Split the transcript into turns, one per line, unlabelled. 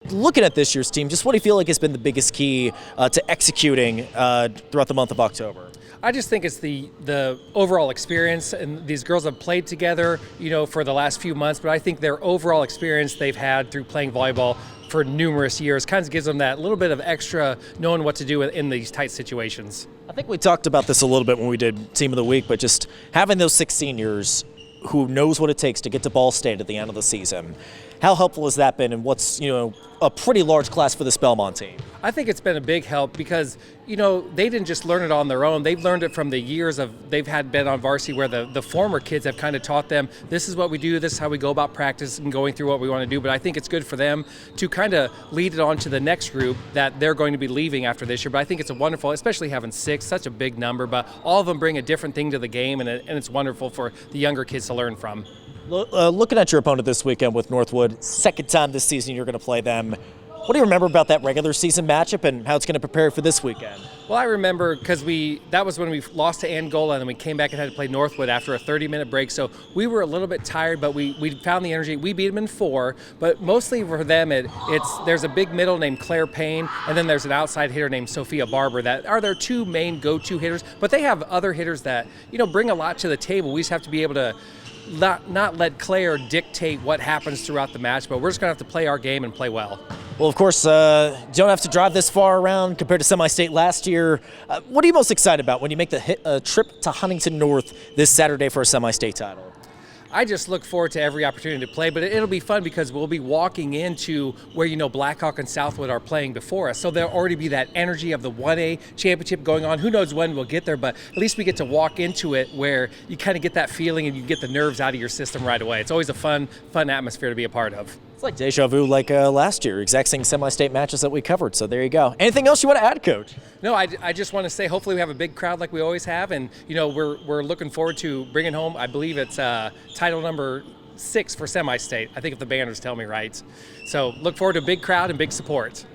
Looking at this year's team, just what do you feel like has been the biggest key to executing throughout the month of October?
I just think it's the overall experience, and these girls have played together, for the last few months, but I think their overall experience they've had through playing volleyball for numerous years kind of gives them that little bit of extra knowing what to do in these tight situations.
I think we talked about this a little bit when we did Team of the Week, but just having those 6 seniors who knows what it takes to get to Ball State at the end of the season. How helpful has that been, and what's a pretty large class for this Bellmont team?
I think it's been a big help because they didn't just learn it on their own. They've learned it from the years they've been on varsity, where the former kids have kind of taught them, this is what we do, this is how we go about practice and going through what we want to do. But I think it's good for them to kind of lead it on to the next group that they're going to be leaving after this year. But I think it's a wonderful, especially having 6, such a big number, but all of them bring a different thing to the game, and it's wonderful for the younger kids to learn from.
Looking at your opponent this weekend with Northwood, second time this season you're going to play them. What do you remember about that regular season matchup and how it's going to prepare for this weekend?
Well, I remember because that was when we lost to Angola, and then we came back and had to play Northwood after a 30-minute break. So we were a little bit tired, but we found the energy. We beat them in 4, but mostly for them, there's a big middle named Claire Payne, and then there's an outside hitter named Sophia Barber that are their 2 main go-to hitters. But they have other hitters that bring a lot to the table. We just have to be able to not let Claire dictate what happens throughout the match, but we're just going to have to play our game and play well.
Well, of course, you don't have to drive this far around compared to semi-state last year. What are you most excited about when you make the trip to Huntington North this Saturday for a semi-state title?
I just look forward to every opportunity to play, but it'll be fun because we'll be walking into where Blackhawk and Southwood are playing before us. So there'll already be that energy of the 1A championship going on. Who knows when we'll get there, but at least we get to walk into it where you kind of get that feeling and you get the nerves out of your system right away. It's always a fun atmosphere to be a part of.
It's like deja vu like last year, exact same semi-state matches that we covered, so there you go. Anything else you want to add, Coach?
No, I just want to say hopefully we have a big crowd like we always have, and we're looking forward to bringing home, I believe it's title number 6 for semi-state, I think if the banners tell me right. So look forward to a big crowd and big support.